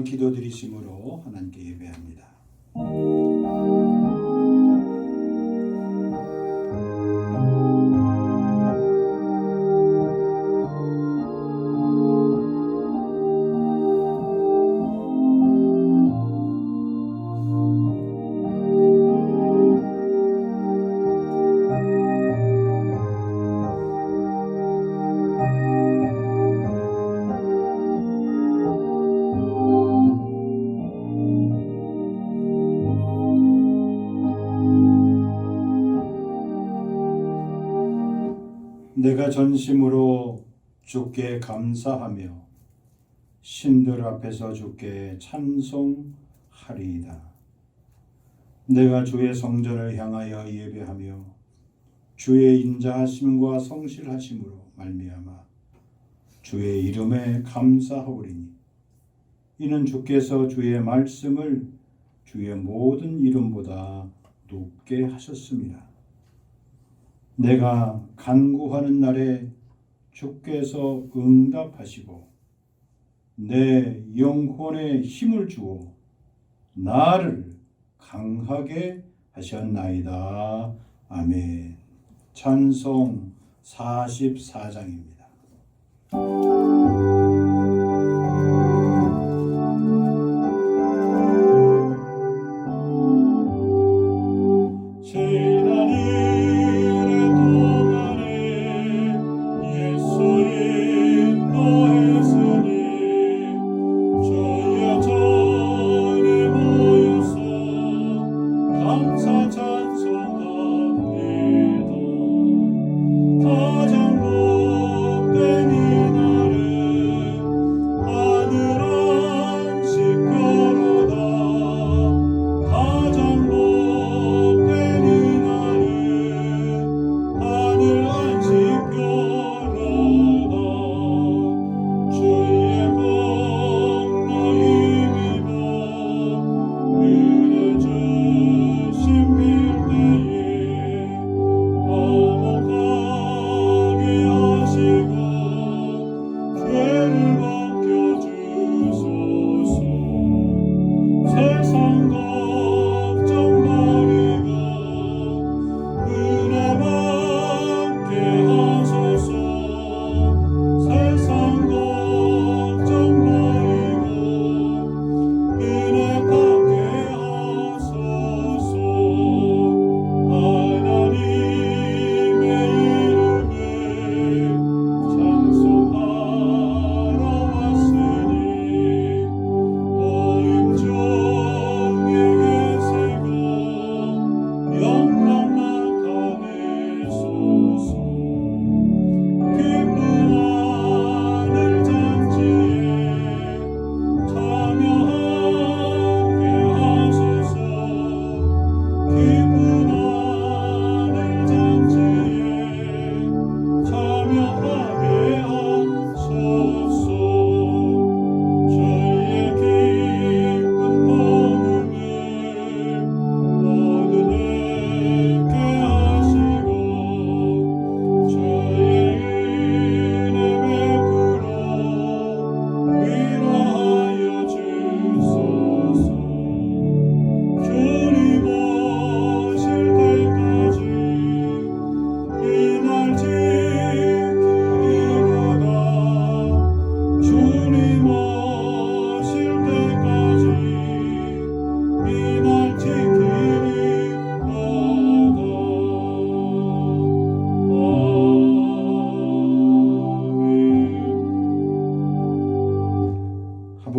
위한 기도드리심으로 하나님께 예배합니다. 내가 전심으로 주께 감사하며 신들 앞에서 주께 찬송하리이다. 내가 주의 성전을 향하여 예배하며 주의 인자하심과 성실하심으로 말미암아 주의 이름에 감사하오리니 이는 주께서 주의 말씀을 주의 모든 이름보다 높게 하셨습니다. 내가 간구하는 날에 주께서 응답하시고 내 영혼에 힘을 주어 나를 강하게 하셨나이다. 아멘. 찬송 44장입니다.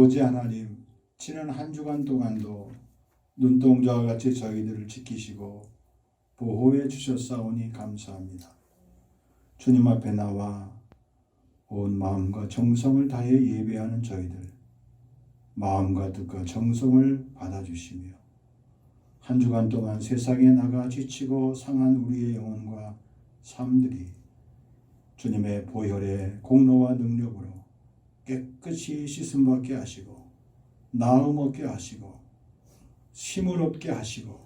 아버지 하나님, 지난 한 주간 동안도 눈동자와 같이 저희들을 지키시고 보호해 주셨사오니 감사합니다. 주님 앞에 나와 온 마음과 정성을 다해 예배하는 저희들, 마음과 뜻과 정성을 받아주시며 한 주간 동안 세상에 나가 지치고 상한 우리의 영혼과 삶들이 주님의 보혈의 공로와 능력으로 깨끗이 씻음 받게 하시고 나음 얻게 하시고 힘을 얻게 하시고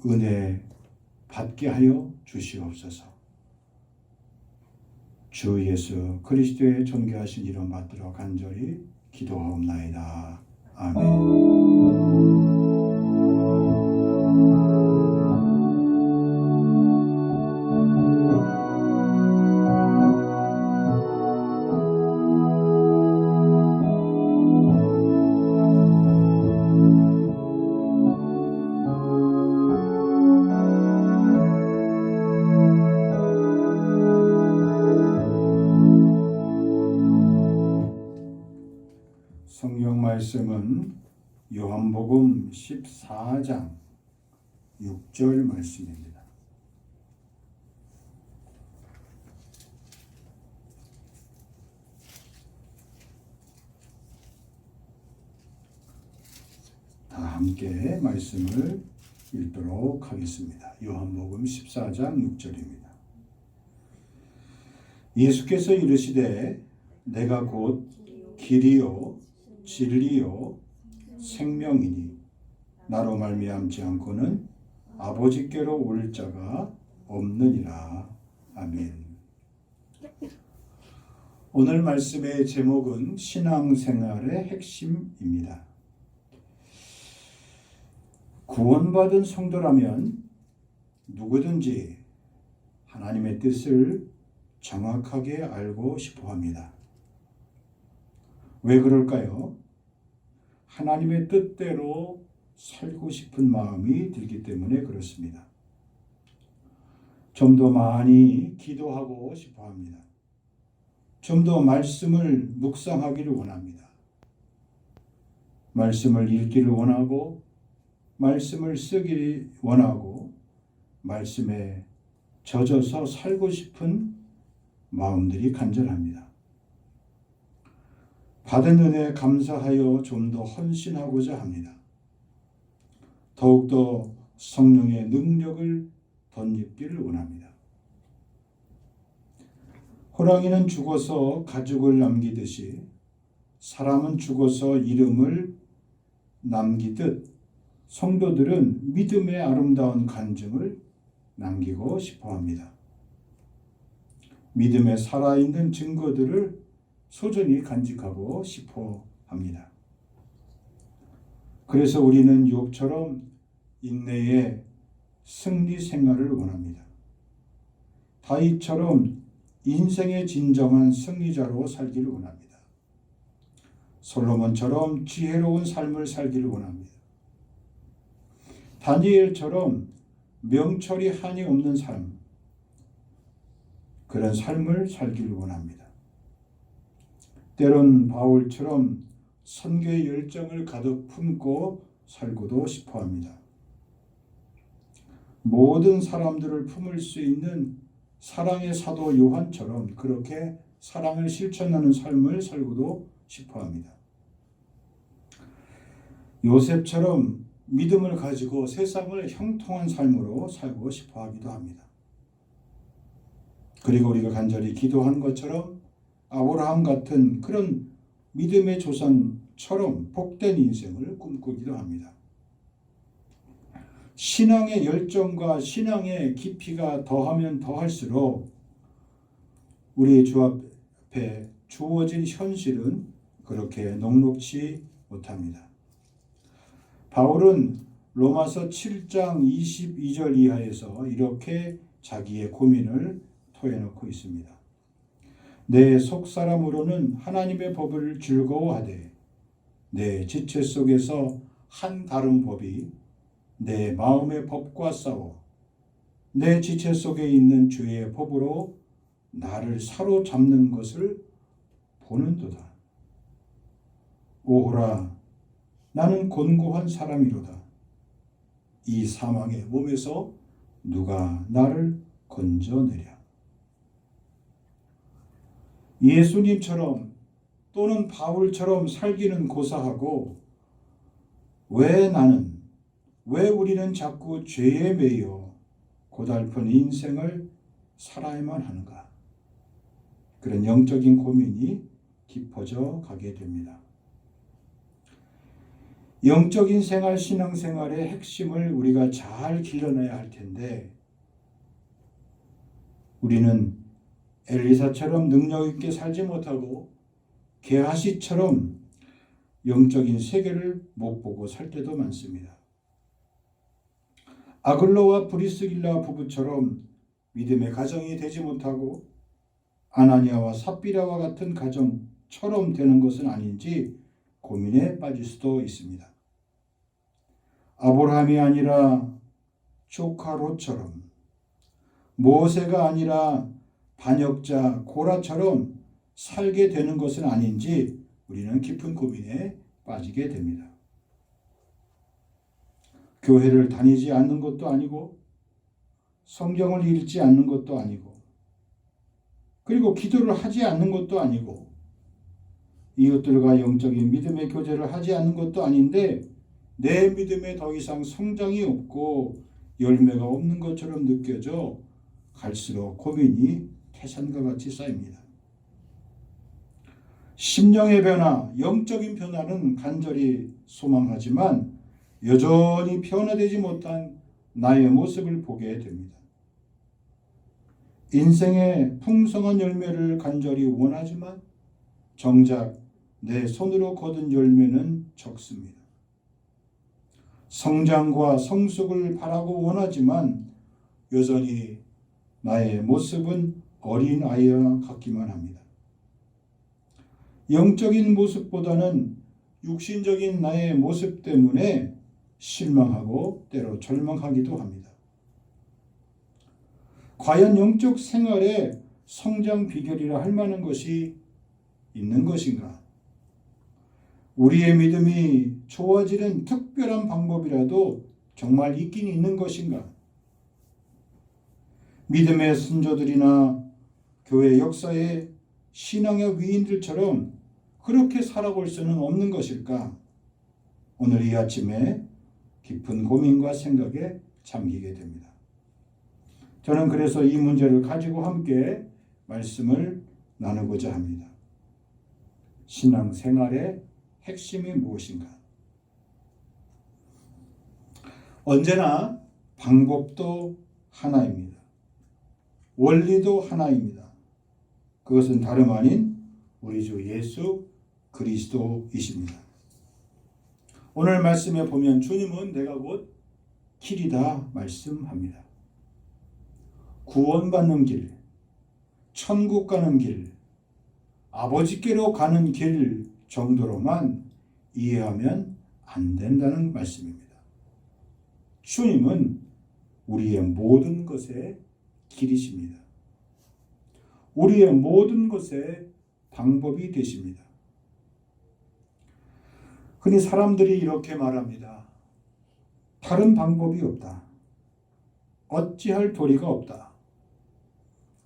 은혜 받게 하여 주시옵소서. 주 예수 그리스도의 존귀하신 이름 받들어 간절히 기도하옵나이다. 아멘. 성경 말씀은 요한복음 14장 6절 말씀입니다. 다 함께 말씀을 읽도록 하겠습니다. 요한복음 14장 6절입니다. 예수께서 이르시되 내가 곧 길이요 진리요 생명이니 나로 말미암지 않고는 아버지께로 올 자가 없느니라. 아멘. 오늘 말씀의 제목은 신앙생활의 핵심입니다. 구원받은 성도라면 누구든지 하나님의 뜻을 정확하게 알고 싶어 합니다. 왜 그럴까요? 하나님의 뜻대로 살고 싶은 마음이 들기 때문에 그렇습니다. 좀 더 많이 기도하고 싶어 합니다. 좀 더 말씀을 묵상하기를 원합니다. 말씀을 읽기를 원하고, 말씀을 쓰기를 원하고, 말씀에 젖어서 살고 싶은 마음들이 간절합니다. 받은 은혜에 감사하여 좀 더 헌신하고자 합니다. 더욱더 성령의 능력을 덧입기를 원합니다. 호랑이는 죽어서 가죽을 남기듯이 사람은 죽어서 이름을 남기듯 성도들은 믿음의 아름다운 간증을 남기고 싶어 합니다. 믿음의 살아있는 증거들을 소중히 간직하고 싶어 합니다. 그래서 우리는 욥처럼 인내의 승리 생활을 원합니다. 다윗처럼 인생의 진정한 승리자로 살기를 원합니다. 솔로몬처럼 지혜로운 삶을 살기를 원합니다. 다니엘처럼 명철이 한이 없는 삶, 그런 삶을 살기를 원합니다. 때론 바울처럼 선교의 열정을 가득 품고 살고도 싶어 합니다. 모든 사람들을 품을 수 있는 사랑의 사도 요한처럼 그렇게 사랑을 실천하는 삶을 살고도 싶어 합니다. 요셉처럼 믿음을 가지고 세상을 형통한 삶으로 살고 싶어 하기도 합니다. 그리고 우리가 간절히 기도한 것처럼 아브라함 같은 그런 믿음의 조상처럼 복된 인생을 꿈꾸기도 합니다. 신앙의 열정과 신앙의 깊이가 더하면 더할수록 우리 주 앞에 주어진 현실은 그렇게 녹록지 못합니다. 바울은 로마서 7장 22절 이하에서 이렇게 자기의 고민을 토해놓고 있습니다. 내 속사람으로는 하나님의 법을 즐거워하되 내 지체 속에서 한 다른 법이 내 마음의 법과 싸워 내 지체 속에 있는 주의 법으로 나를 사로잡는 것을 보는도다. 오호라, 나는 곤고한 사람이로다. 이 사망의 몸에서 누가 나를 건져내랴. 예수님처럼 또는 바울처럼 살기는 고사하고 왜 우리는 자꾸 죄에 매여 고달픈 인생을 살아야만 하는가? 그런 영적인 고민이 깊어져 가게 됩니다. 영적인 생활, 신앙생활의 핵심을 우리가 잘 길러내야 할 텐데 우리는 엘리사처럼 능력 있게 살지 못하고 게하시처럼 영적인 세계를 못 보고 살 때도 많습니다. 아글로와 브리스길라 부부처럼 믿음의 가정이 되지 못하고 아나니아와 삽비라와 같은 가정처럼 되는 것은 아닌지 고민에 빠질 수도 있습니다. 아브라함이 아니라 조카 롯처럼, 모세가 아니라 반역자 고라처럼 살게 되는 것은 아닌지 우리는 깊은 고민에 빠지게 됩니다. 교회를 다니지 않는 것도 아니고 성경을 읽지 않는 것도 아니고 그리고 기도를 하지 않는 것도 아니고 이웃들과 영적인 믿음의 교제를 하지 않는 것도 아닌데 내 믿음에 더 이상 성장이 없고 열매가 없는 것처럼 느껴져 갈수록 고민이 태산과 같이 쌓입니다. 심령의 변화, 영적인 변화는 간절히 소망하지만 여전히 변화되지 못한 나의 모습을 보게 됩니다. 인생의 풍성한 열매를 간절히 원하지만 정작 내 손으로 거둔 열매는 적습니다. 성장과 성숙을 바라고 원하지만 여전히 나의 모습은 어린 아이와 같기만 합니다. 영적인 모습보다는 육신적인 나의 모습 때문에 실망하고 때로 절망하기도 합니다. 과연 영적 생활의 성장 비결이라 할 만한 것이 있는 것인가? 우리의 믿음이 좋아지는 특별한 방법이라도 정말 있긴 있는 것인가? 믿음의 선조들이나 교회 역사의 신앙의 위인들처럼 그렇게 살아볼 수는 없는 것일까? 오늘 이 아침에 깊은 고민과 생각에 잠기게 됩니다. 저는 그래서 이 문제를 가지고 함께 말씀을 나누고자 합니다. 신앙생활의 핵심이 무엇인가? 언제나 방법도 하나입니다. 원리도 하나입니다. 그것은 다름 아닌 우리 주 예수 그리스도이십니다. 오늘 말씀에 보면 주님은 내가 곧 길이다 말씀합니다. 구원받는 길, 천국 가는 길, 아버지께로 가는 길 정도로만 이해하면 안 된다는 말씀입니다. 주님은 우리의 모든 것의 길이십니다. 우리의 모든 것의 방법이 되십니다. 흔히 사람들이 이렇게 말합니다. 다른 방법이 없다. 어찌할 도리가 없다.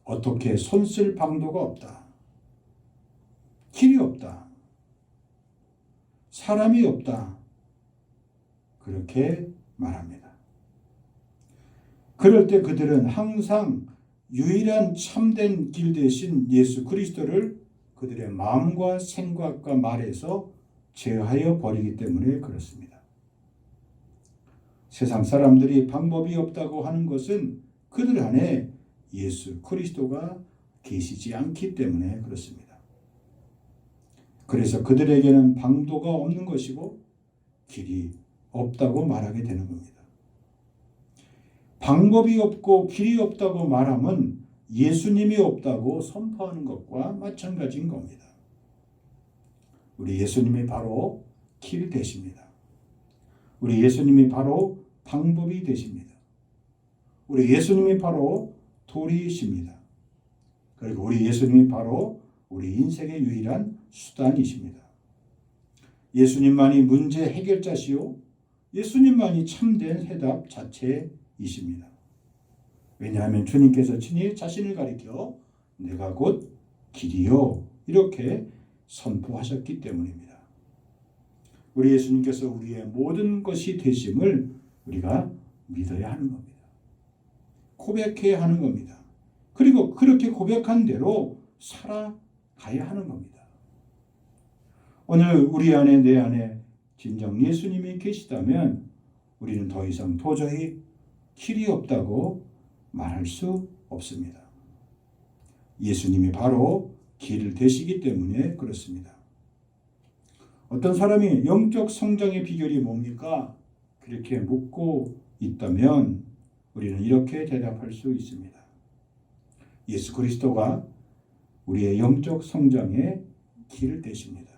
어떻게 손쓸 방도가 없다. 길이 없다. 사람이 없다. 그렇게 말합니다. 그럴 때 그들은 항상 유일한 참된 길 대신 예수 그리스도를 그들의 마음과 생각과 말에서 제하여 버리기 때문에 그렇습니다. 세상 사람들이 방법이 없다고 하는 것은 그들 안에 예수 그리스도가 계시지 않기 때문에 그렇습니다. 그래서 그들에게는 방도가 없는 것이고 길이 없다고 말하게 되는 겁니다. 방법이 없고 길이 없다고 말하면 예수님이 없다고 선포하는 것과 마찬가지인 겁니다. 우리 예수님이 바로 길 되십니다. 우리 예수님이 바로 방법이 되십니다. 우리 예수님이 바로 도리이십니다. 그리고 우리 예수님이 바로 우리 인생의 유일한 수단이십니다. 예수님만이 문제 해결자시요 예수님만이 참된 해답 자체이십니다. 왜냐하면 주님께서 친히 자신을 가리켜 내가 곧 길이요 이렇게 선포하셨기 때문입니다. 우리 예수님께서 우리의 모든 것이 되심을 우리가 믿어야 하는 겁니다. 고백해야 하는 겁니다. 그리고 그렇게 고백한 대로 살아가야 하는 겁니다. 오늘 우리 안에 내 안에 진정 예수님이 계시다면 우리는 더 이상 도저히 길이 없다고 말할 수 없습니다. 예수님이 바로 길 되시기 때문에 그렇습니다. 어떤 사람이 영적 성장의 비결이 뭡니까? 그렇게 묻고 있다면 우리는 이렇게 대답할 수 있습니다. 예수 그리스도가 우리의 영적 성장의 길 되십니다.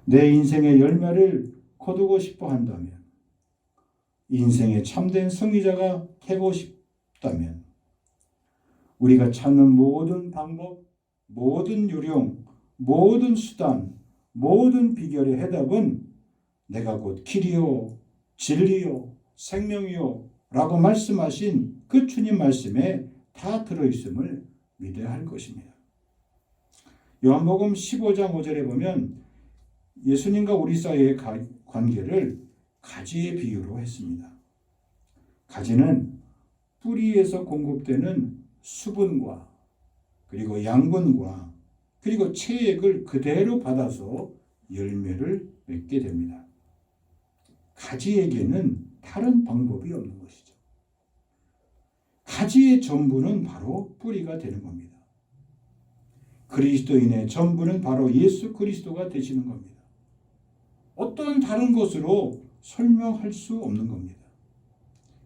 내 인생의 열매를 거두고 싶어 한다면, 인생의 참된 승리자가 되고 싶다면, 우리가 찾는 모든 방법, 모든 요령, 모든 수단, 모든 비결의 해답은 내가 곧 길이요, 진리요, 생명이요 라고 말씀하신 그 주님 말씀에 다 들어있음을 믿어야 할 것입니다. 요한복음 15장 5절에 보면 예수님과 우리 사이의 관계를 가지의 비유로 했습니다. 가지는 뿌리에서 공급되는 수분과 그리고 양분과 그리고 체액을 그대로 받아서 열매를 맺게 됩니다. 가지에게는 다른 방법이 없는 것이죠. 가지의 전부는 바로 뿌리가 되는 겁니다. 그리스도인의 전부는 바로 예수 그리스도가 되시는 겁니다. 어떠한 다른 것으로 설명할 수 없는 겁니다.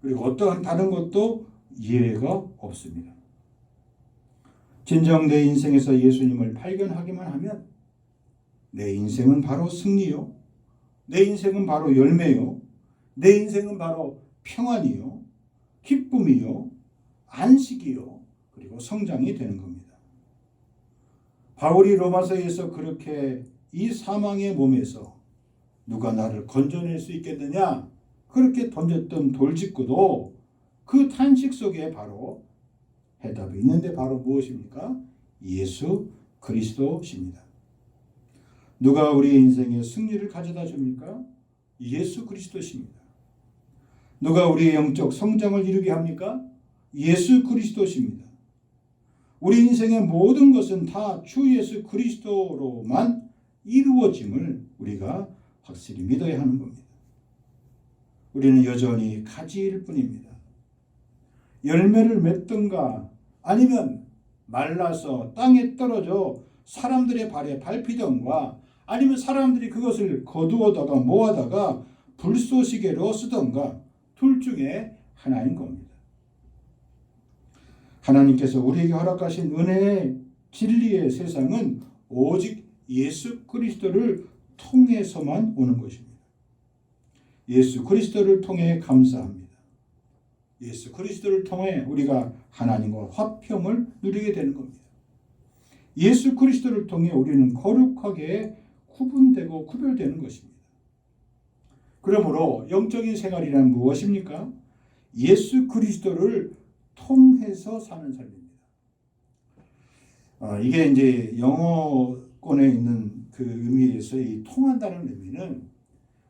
그리고 어떠한 다른 것도 이해가 없습니다. 진정 내 인생에서 예수님을 발견하기만 하면 내 인생은 바로 승리요, 내 인생은 바로 열매요, 내 인생은 바로 평안이요, 기쁨이요, 안식이요, 그리고 성장이 되는 겁니다. 바울이 로마서에서 그렇게 이 사망의 몸에서 누가 나를 건져낼 수 있겠느냐 그렇게 던졌던 돌직구도 그 탄식 속에 바로 해답이 있는데 바로 무엇입니까? 예수 그리스도십니다. 누가 우리의 인생에 승리를 가져다 줍니까? 예수 그리스도십니다. 누가 우리의 영적 성장을 이루게 합니까? 예수 그리스도십니다. 우리 인생의 모든 것은 다 주 예수 그리스도로만 이루어짐을 우리가 확실히 믿어야 하는 겁니다. 우리는 여전히 가지일 뿐입니다. 열매를 맺든가 아니면 말라서 땅에 떨어져 사람들의 발에 밟히던가 아니면 사람들이 그것을 거두어다가 모아다가 불쏘시개로 쓰던가 둘 중에 하나인 겁니다. 하나님께서 우리에게 허락하신 은혜의 진리의 세상은 오직 예수 그리스도를 통해서만 오는 것입니다. 예수 그리스도를 통해 감사합니다. 예수 그리스도를 통해 우리가 하나님과 화평을 누리게 되는 겁니다. 예수 그리스도를 통해 우리는 거룩하게 구분되고 구별되는 것입니다. 그러므로 영적인 생활이란 무엇입니까? 예수 그리스도를 통해서 사는 삶입니다. 이게 이제 영어권에 있는 그 의미에서 이 통한다는 의미는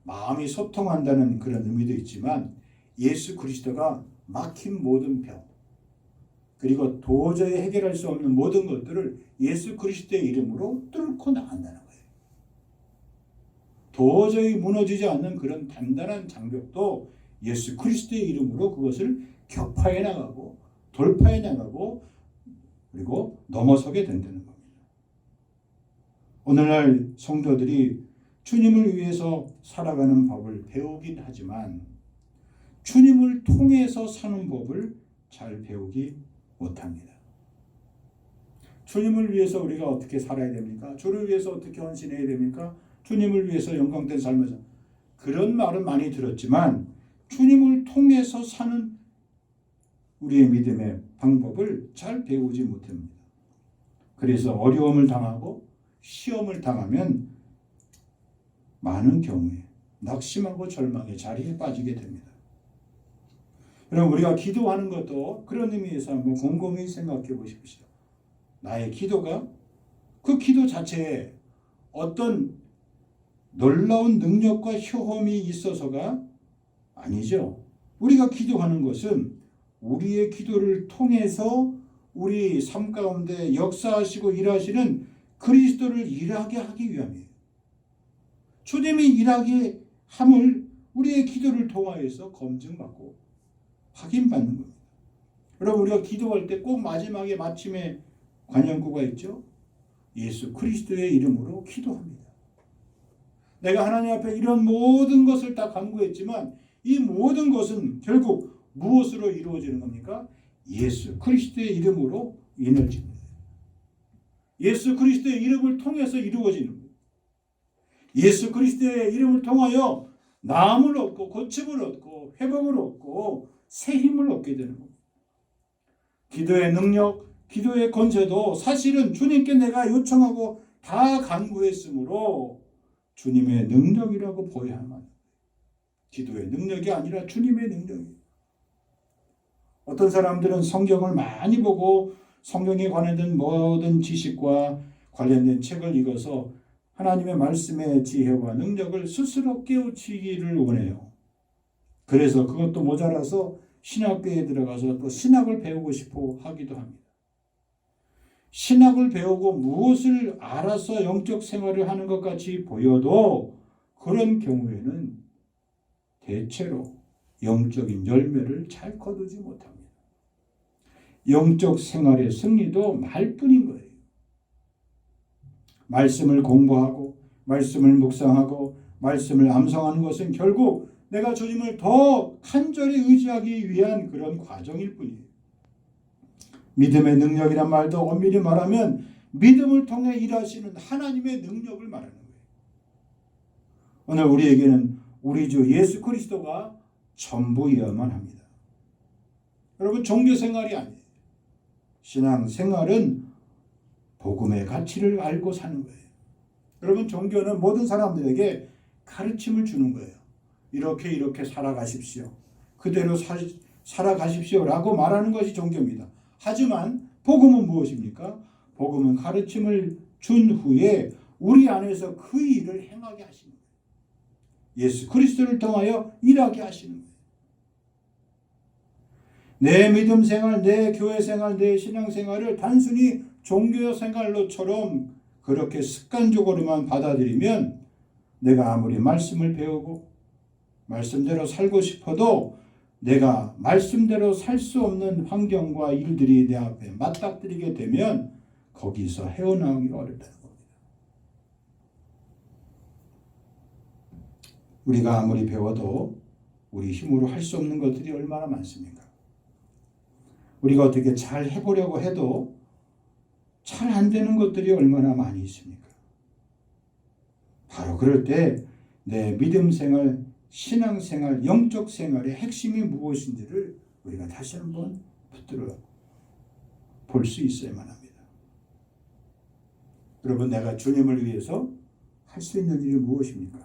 마음이 소통한다는 그런 의미도 있지만 예수 그리스도가 막힌 모든 병 그리고 도저히 해결할 수 없는 모든 것들을 예수 그리스도의 이름으로 뚫고 나간다는 거예요. 도저히 무너지지 않는 그런 단단한 장벽도 예수 그리스도의 이름으로 그것을 격파해 나가고 돌파해 나가고 그리고 넘어서게 된다는 겁니다. 오늘날 성도들이 주님을 위해서 살아가는 법을 배우긴 하지만 주님을 통해서 사는 법을 잘 배우기 못합니다. 주님을 위해서 우리가 어떻게 살아야 됩니까? 주를 위해서 어떻게 헌신해야 됩니까? 주님을 위해서 영광된 삶을 살 그런 말은 많이 들었지만 주님을 통해서 사는 우리의 믿음의 방법을 잘 배우지 못합니다. 그래서 어려움을 당하고 시험을 당하면 많은 경우에 낙심하고 절망의 자리에 빠지게 됩니다. 여러분 우리가 기도하는 것도 그런 의미에서 한번 곰곰이 생각해 보십시오. 나의 기도가 그 기도 자체에 어떤 놀라운 능력과 효험이 있어서가 아니죠. 우리가 기도하는 것은 우리의 기도를 통해서 우리 삶 가운데 역사하시고 일하시는 그리스도를 일하게 하기 위함이에요. 주님이 일하게 함을 우리의 기도를 통하여서 검증받고 확인받는 겁니다. 여러분 우리가 기도할 때 꼭 마지막에 마침에 관영구가 있죠. 예수 그리스도의 이름으로 기도합니다. 내가 하나님 앞에 이런 모든 것을 다 간구했지만 이 모든 것은 결국 무엇으로 이루어지는 겁니까? 예수 그리스도의 이름으로 이루어집니다. 예수 그리스도의 이름을 통해서 이루어지는 거예요. 예수 그리스도의 이름을 통하여 나음을 얻고 고침을 얻고 회복을 얻고 새 힘을 얻게 되는 겁니다. 기도의 능력, 기도의 권세도 사실은 주님께 내가 요청하고 다 간구했으므로 주님의 능력이라고 보여야만 합니다. 기도의 능력이 아니라 주님의 능력이에요. 어떤 사람들은 성경을 많이 보고 성경에 관련된 모든 지식과 관련된 책을 읽어서 하나님의 말씀의 지혜와 능력을 스스로 깨우치기를 원해요. 그래서 그것도 모자라서 신학교에 들어가서 또 신학을 배우고 싶어 하기도 합니다. 신학을 배우고 무엇을 알아서 영적 생활을 하는 것 같이 보여도 그런 경우에는 대체로 영적인 열매를 잘 거두지 못합니다. 영적 생활의 승리도 말뿐인 거예요. 말씀을 공부하고 말씀을 묵상하고 말씀을 암송하는 것은 결국 내가 주님을 더 간절히 의지하기 위한 그런 과정일 뿐이에요. 믿음의 능력이란 말도 엄밀히 말하면 믿음을 통해 일하시는 하나님의 능력을 말하는 거예요. 오늘 우리에게는 우리 주 예수 그리스도가 전부여야만 합니다. 여러분, 종교생활이 아니에요. 신앙생활은 복음의 가치를 알고 사는 거예요. 여러분, 종교는 모든 사람들에게 가르침을 주는 거예요. 이렇게 살아가십시오. 그대로 살아가십시오라고 말하는 것이 종교입니다. 하지만 복음은 무엇입니까? 복음은 가르침을 준 후에 우리 안에서 그 일을 행하게 하시는 거예요. 예수 그리스도를 통하여 일하게 하시는 거예요. 내 믿음 생활, 내 교회 생활, 내 신앙 생활을 단순히 종교 생활로처럼 그렇게 습관적으로만 받아들이면 내가 아무리 말씀을 배우고 말씀대로 살고 싶어도 내가 말씀대로 살 수 없는 환경과 일들이 내 앞에 맞닥뜨리게 되면 거기서 헤어나오기가 어렵다는 겁니다. 우리가 아무리 배워도 우리 힘으로 할 수 없는 것들이 얼마나 많습니까? 우리가 어떻게 잘 해보려고 해도 잘 안 되는 것들이 얼마나 많이 있습니까? 바로 그럴 때 내 믿음 생활, 신앙 생활, 영적 생활의 핵심이 무엇인지를 우리가 다시 한번 붙들어 볼 수 있어야만 합니다. 여러분, 내가 주님을 위해서 할 수 있는 일이 무엇입니까?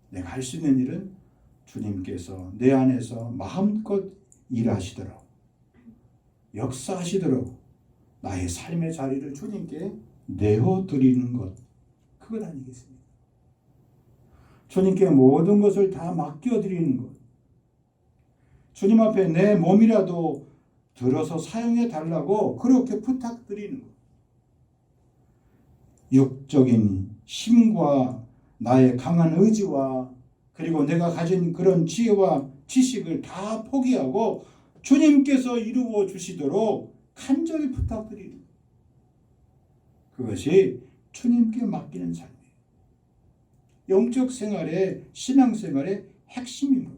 내가 할 수 있는 일은 주님께서 내 안에서 마음껏 일하시도록, 역사하시도록 나의 삶의 자리를 주님께 내어드리는 것, 그것 아니겠습니까? 주님께 모든 것을 다 맡겨드리는 것, 주님 앞에 내 몸이라도 들어서 사용해 달라고 그렇게 부탁드리는 것, 육적인 힘과 나의 강한 의지와 그리고 내가 가진 그런 지혜와 지식을 다 포기하고 주님께서 이루어 주시도록 간절히 부탁드리는 것, 그것이 주님께 맡기는 삶이에요. 영적 생활의, 신앙생활의 핵심입니다.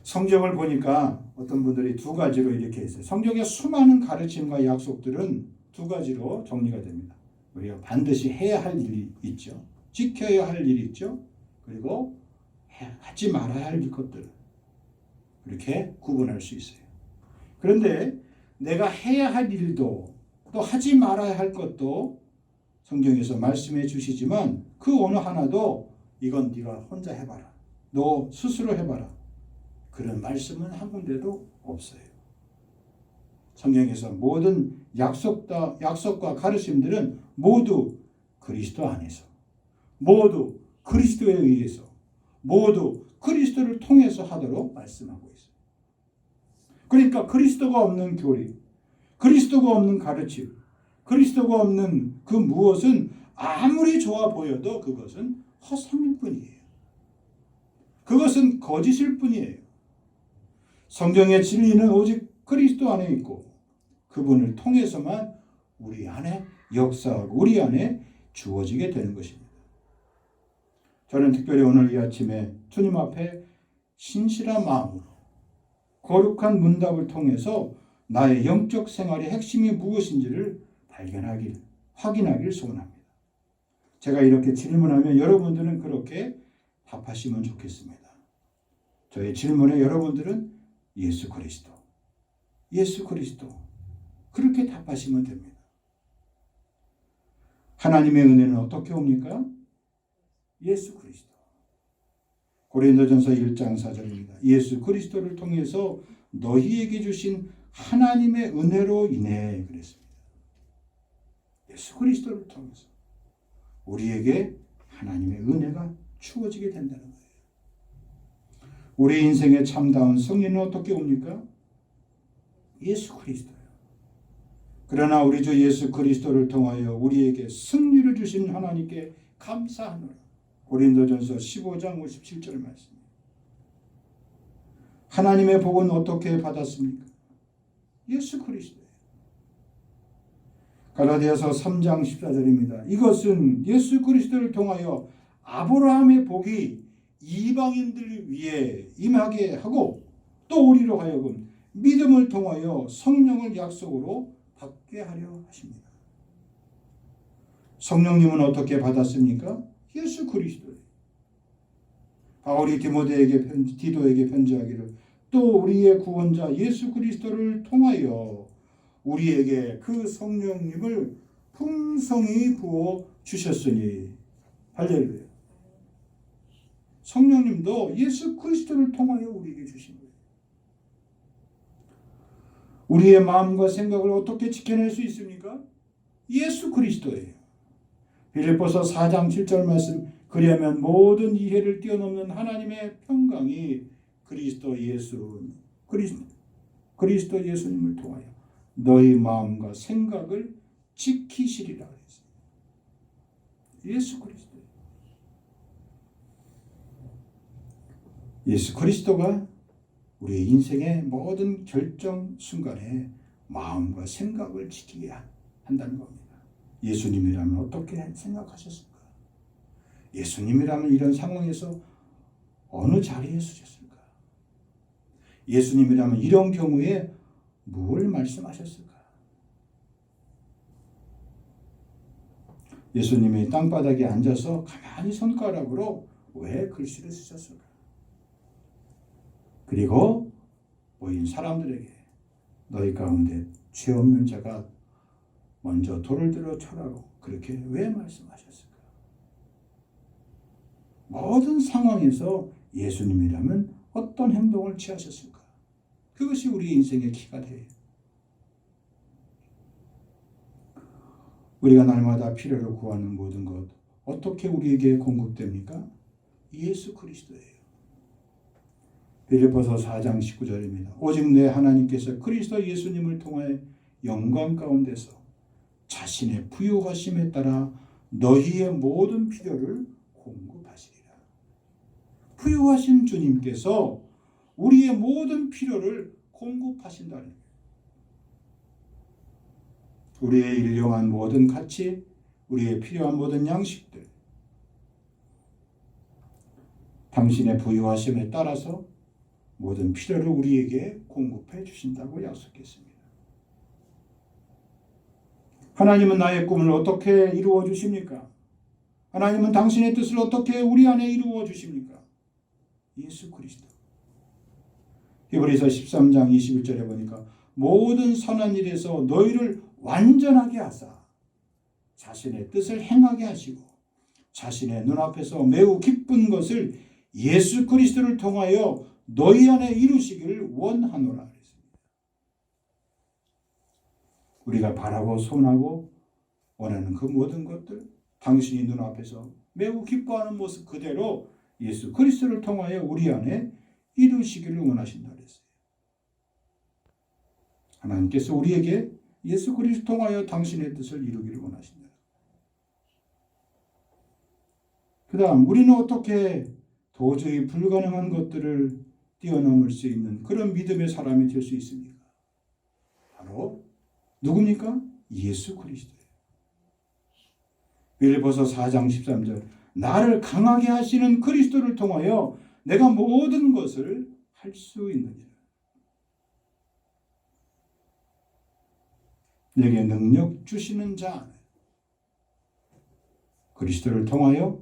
성경을 보니까 어떤 분들이 두 가지로 이렇게 했어요. 성경의 수많은 가르침과 약속들은 두 가지로 정리가 됩니다. 우리가 반드시 해야 할 일이 있죠. 지켜야 할 일이 있죠. 그리고 하지 말아야 할 것들, 이렇게 구분할 수 있어요. 그런데 내가 해야 할 일도 또 하지 말아야 할 것도 성경에서 말씀해 주시지만 그 어느 하나도 이건 네가 혼자 해봐라, 너 스스로 해봐라, 그런 말씀은 한 군데도 없어요. 성경에서 모든 약속과 가르침들은 모두 그리스도 안에서, 모두 그리스도에 의해서, 모두 그리스도를 통해서 하도록 말씀하고 있어요. 그러니까 그리스도가 없는 교리, 그리스도가 없는 가르침, 그리스도가 없는 그 무엇은 아무리 좋아 보여도 그것은 허상일 뿐이에요. 그것은 거짓일 뿐이에요. 성경의 진리는 오직 그리스도 안에 있고 그분을 통해서만 우리 안에 역사하고 우리 안에 주어지게 되는 것입니다. 저는 특별히 오늘 이 아침에 주님 앞에 신실한 마음으로 거룩한 문답을 통해서 나의 영적 생활의 핵심이 무엇인지를 확인하기를 소원합니다. 제가 이렇게 질문하면 여러분들은 그렇게 답하시면 좋겠습니다. 저의 질문에 여러분들은 예수 그리스도 그렇게 답하시면 됩니다. 하나님의 은혜는 어떻게 옵니까? 예수 그리스도. 고린도전서 1장 4절입니다. 예수 그리스도를 통해서 너희에게 주신 하나님의 은혜로 인해 그랬습니다. 예수 그리스도를 통해서 우리에게 하나님의 은혜가 주어지게 된다는 거예요. 우리 인생의 참다운 승리는 어떻게 옵니까? 예수 그리스도예요. 그러나 우리 주 예수 그리스도를 통하여 우리에게 승리를 주신 하나님께 감사하노라. 고린도전서 15장 57절 말씀입니다. 하나님의 복은 어떻게 받았습니까? 예수 그리스도예요. 갈라디아서 3장 14절입니다. 이것은 예수 그리스도를 통하여 아브라함의 복이 이방인들 위에 임하게 하고 또 우리로 하여금 믿음을 통하여 성령을 약속으로 받게 하려 하십니다. 성령님은 어떻게 받았습니까? 예수 그리스도예요. 바울이 디도에게 편지하기를 또 우리의 구원자 예수 그리스도를 통하여 우리에게 그 성령님을 풍성히 부어 주셨으니 할렐루야. 성령님도 예수 그리스도를 통하여 우리에게 주신 거예요. 우리의 마음과 생각을 어떻게 지켜낼 수 있습니까? 예수 그리스도예요. 빌립보서 4장 7절 말씀, 그리하면 모든 이해를 뛰어넘는 하나님의 평강이 그리스도 예수님을 통하여 너희 마음과 생각을 지키시리라 했어요. 예수 그리스도. 예수 그리스도가 우리의 인생의 모든 결정 순간에 마음과 생각을 지키게 한다는 겁니다. 예수님이라면 어떻게 생각하셨을까? 예수님이라면 이런 상황에서 어느 자리에 서셨을까? 예수님이라면 이런 경우에 뭘 말씀하셨을까? 예수님이 땅바닥에 앉아서 가만히 손가락으로 왜 글씨를 쓰셨을까? 그리고 모인 사람들에게 너희 가운데 죄 없는 자가 먼저 돌을 들어 쳐라고 그렇게 왜 말씀하셨을까? 모든 상황에서 예수님이라면 어떤 행동을 취하셨을까? 그것이 우리 인생의 키가 돼요. 우리가 날마다 필요로 구하는 모든 것 어떻게 우리에게 공급됩니까? 예수 그리스도예요. 빌립보서 4장 19절입니다. 오직 내 하나님께서 그리스도 예수님을 통해 영광 가운데서 자신의 부유하심에 따라 너희의 모든 필요를 공급하시리라. 부유하신 주님께서 우리의 모든 필요를 공급하신다는 거예요. 우리의 일용한 모든 가치, 우리의 필요한 모든 양식들, 당신의 부유하심에 따라서 모든 필요를 우리에게 공급해 주신다고 약속했습니다. 하나님은 나의 꿈을 어떻게 이루어 주십니까? 하나님은 당신의 뜻을 어떻게 우리 안에 이루어 주십니까? 예수 그리스도. 히브리서 13장 21절에 보니까 모든 선한 일에서 너희를 완전하게 하사 자신의 뜻을 행하게 하시고 자신의 눈앞에서 매우 기쁜 것을 예수 그리스도를 통하여 너희 안에 이루시기를 원하노라 그랬습니다. 우리가 바라고 소원하고 원하는 그 모든 것들 당신이 눈앞에서 매우 기뻐하는 모습 그대로 예수 그리스도를 통하여 우리 안에 이루시기를 원하신다 그랬어요. 하나님께서 우리에게 예수 그리스도 통하여 당신의 뜻을 이루기를 원하신다. 그 다음 우리는 어떻게 도저히 불가능한 것들을 뛰어넘을 수 있는 그런 믿음의 사람이 될 수 있습니까? 바로 누굽니까? 예수 그리스도예요. 빌립보서 4장 13절 나를 강하게 하시는 그리스도를 통하여 내가 모든 것을 할 수 있느니라. 내게 능력 주시는 자 그리스도를 통하여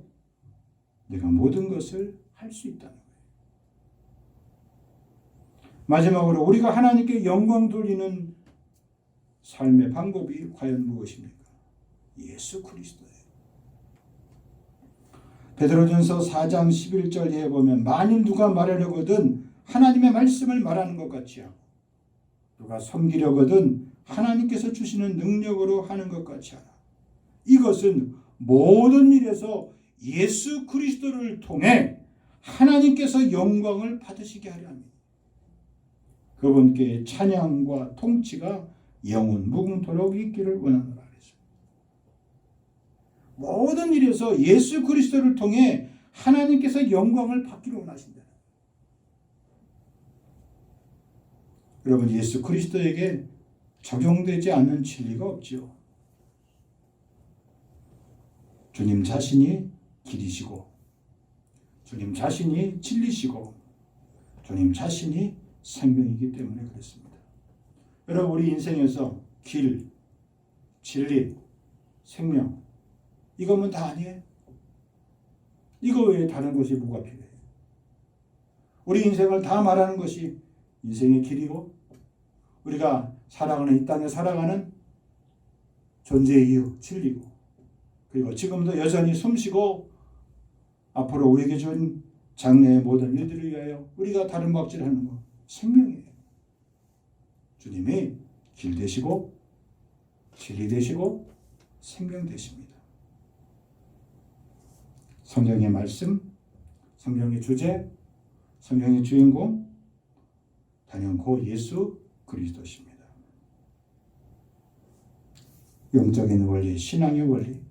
내가 모든 것을 할 수 있다는 거예요. 마지막으로 우리가 하나님께 영광 돌리는 삶의 방법이 과연 무엇입니까? 예수 그리스도예요. 베드로전서 4장 11절에 보면 만일 누가 말하려거든 하나님의 말씀을 말하는 것 같이 하고 누가 섬기려거든 하나님께서 주시는 능력으로 하는 것 같이 하라. 이것은 모든 일에서 예수 그리스도를 통해 하나님께서 영광을 받으시게 하려 합니다. 그분께 찬양과 통치가 영원 무궁토록 있기를 원하노라. 모든 일에서 예수 그리스도를 통해 하나님께서 영광을 받기를 원하신다. 여러분, 예수 그리스도에게 적용되지 않는 진리가 없죠. 주님 자신이 길이시고 주님 자신이 진리시고 주님 자신이 생명이기 때문에 그렇습니다. 여러분, 우리 인생에서 길, 진리, 생명 이거면 다 아니에요. 이거 외에 다른 것이 뭐가 필요해요? 우리 인생을 다 말하는 것이 인생의 길이고 우리가 살아가는 이 땅에 살아가는 존재의 이유, 진리고 그리고 지금도 여전히 숨쉬고 앞으로 우리에게 준 장래의 모든 일들을 위하여 우리가 다른 박질하는 것, 생명이에요. 주님이 길 되시고 진리 되시고 생명 되십니다. 성경의 말씀, 성경의 주제, 성경의 주인공 단연코 예수 그리스도십니다. 영적인 원리, 신앙의 원리,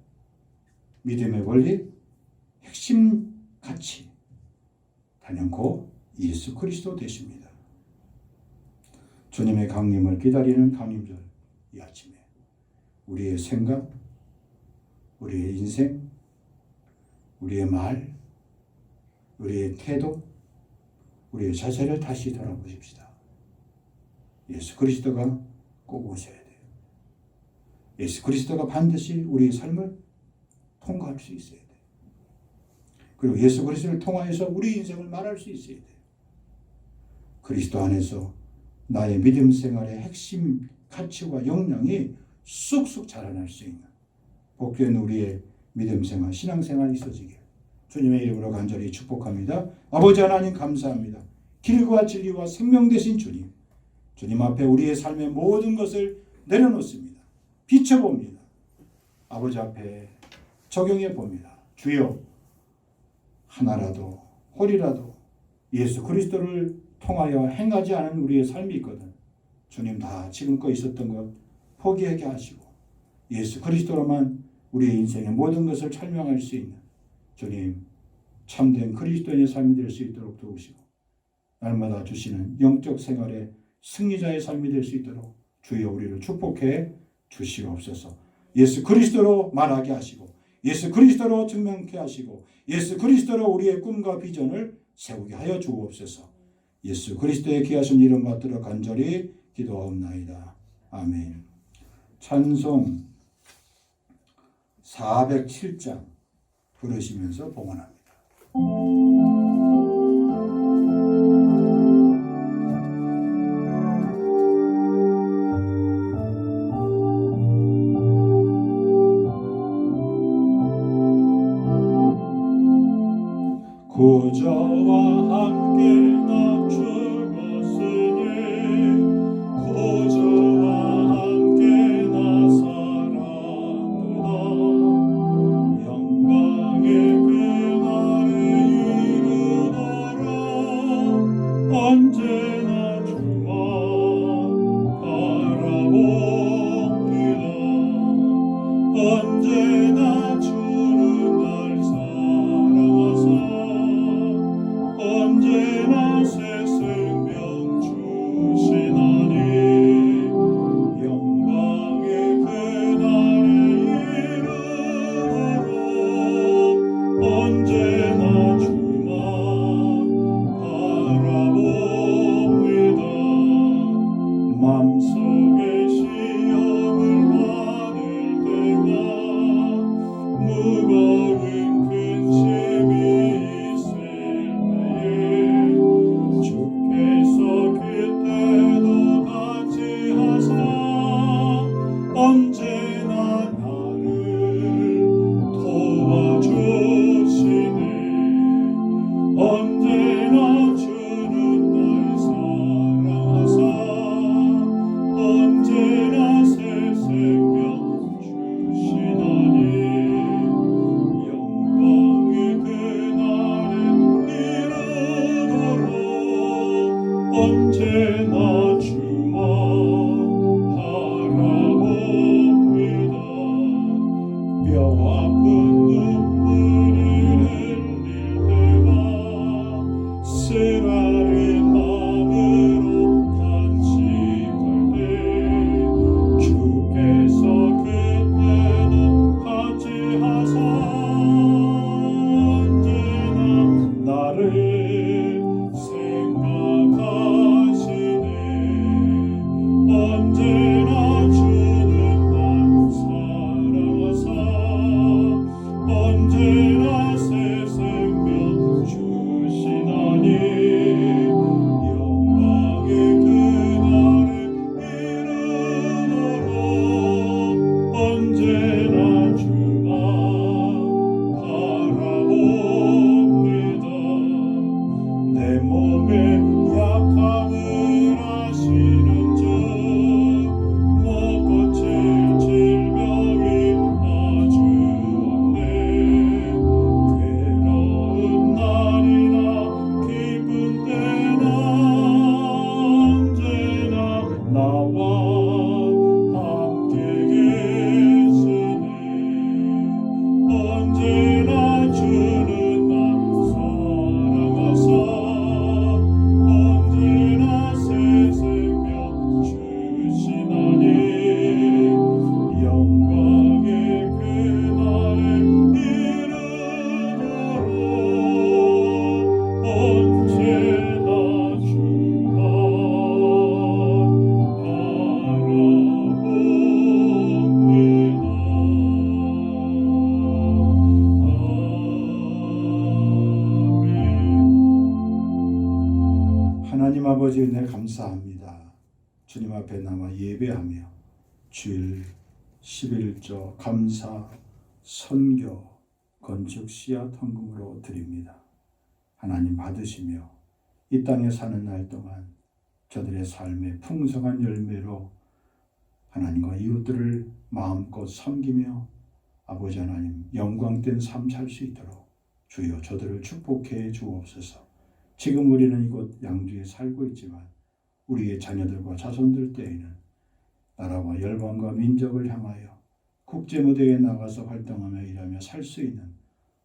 믿음의 원리, 핵심 가치 단연코 예수 그리스도 되십니다. 주님의 강림을 기다리는 강림절 이 아침에 우리의 생각, 우리의 인생, 우리의 말, 우리의 태도, 우리의 자세를 다시 돌아보십시다. 예수 그리스도가 꼭 오셔야 돼요. 예수 그리스도가 반드시 우리의 삶을 통과할 수 있어야 돼요. 그리고 예수 그리스도를 통하여서 우리 인생을 말할 수 있어야 돼요. 그리스도 안에서 나의 믿음 생활의 핵심 가치와 역량이 쑥쑥 자라날 수 있는 복된 우리의 믿음 생활, 신앙 생활이 있어지길 주님의 이름으로 간절히 축복합니다. 아버지 하나님 감사합니다. 길과 진리와 생명 되신 주님, 주님 앞에 우리의 삶의 모든 것을 내려놓습니다. 비춰봅니다. 아버지 앞에 적용해 봅니다. 주여, 하나라도 홀이라도 예수 그리스도를 통하여 행하지 않은 우리의 삶이 있거든 주님 다 지금껏 있었던 것 포기하게 하시고 예수 그리스도로만 우리의 인생의 모든 것을 설명할 수 있는 주님 참된 그리스도인의 삶이 될 수 있도록 도우시고 날마다 주시는 영적 생활의 승리자의 삶이 될 수 있도록 주여 우리를 축복해 주시옵소서. 예수 그리스도로 말하게 하시고 예수 그리스도로 증명케 하시고 예수 그리스도로 우리의 꿈과 비전을 세우게 하여 주옵소서. 예수 그리스도의 귀하신 이름 받들어 간절히 기도하옵나이다. 아멘. 찬송 407장 부르시면서 봉헌합니다. 구저와 함께 나 죽었으니 구저와 함께 나 살았도다. 영광의 그날을 이루더라. 언제나 주만 바라봅니다. 언제나 주는 날 사랑하사 언제나 세세 무거운 근심이 있을 때에 주께서 그때도 같이 하사 언제나 나를 도와주시네. 언제나 주는 날 사랑하사 언제나 새 생명 주시다니 영광의 그날을 이루도록 언제나 주만 바라봅니다. 뼈아픈 눈물을 흘릴 때와 쓰라린 마음으로 탄식할 때 주께서 그때도 같이 하사 언제나 나를 생각하시네. 언제나 주는 날 사랑하사 언제나 새 생명 주시나니 영광의 그날을 이루도록 언제나 주만 바라봅니다. 내 몸의 약함을 아시는 주 못 고칠 질병이 아주 없네. 괴로운 날이나 기쁜 때나 언제나 나와 함께 계시네. 언제나 주는 날 사랑하사 언제나 새 생명 주시나니 영광의 그날을 이루도록 언제나 주만 바라봅니다. 하나님 아버지 은혜 감사합니다. 주님 앞에 남아 예배하며 주일 11조 감사 선교 건축 씨앗 헌금으로 드립니다. 하나님 받으시며 이 땅에 사는 날 동안 저들의 삶의 풍성한 열매로 하나님과 이웃들을 마음껏 섬기며 아버지 하나님 영광된 삶 살 수 있도록 주여 저들을 축복해 주옵소서. 지금 우리는 이곳 양주에 살고 있지만 우리의 자녀들과 자손들 때에는 나라와 열방과 민족을 향하여 국제무대에 나가서 활동하며 일하며 살 수 있는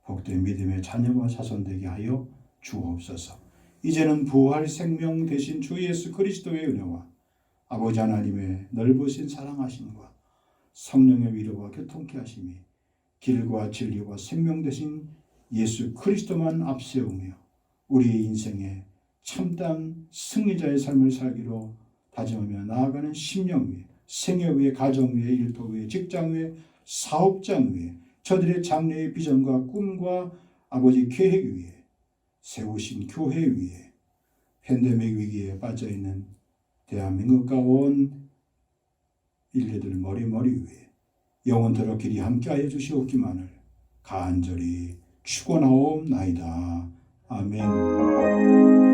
복된 믿음의 자녀와 자손 되게 하여 주옵소서. 이제는 부활 생명 되신 주 예수 그리스도의 은혜와 아버지 하나님의 넓으신 사랑하심과 성령의 위로와 교통케 하심이 길과 진리와 생명 되신 예수 그리스도만 앞세우며 우리의 인생에 참담 승리자의 삶을 살기로 다짐하며 나아가는 심령 위에 생애 위에 가정 위에 일터 위에 직장 위에 사업장 위에 저들의 장래의 비전과 꿈과 아버지 계획 위에 세우신 교회 위에 팬데믹 위기에 빠져있는 대한민국과 온 인류들 머리 위에 영원토록 길이 함께하여 주시옵기만을 간절히 축원하옵나이다. 아멘.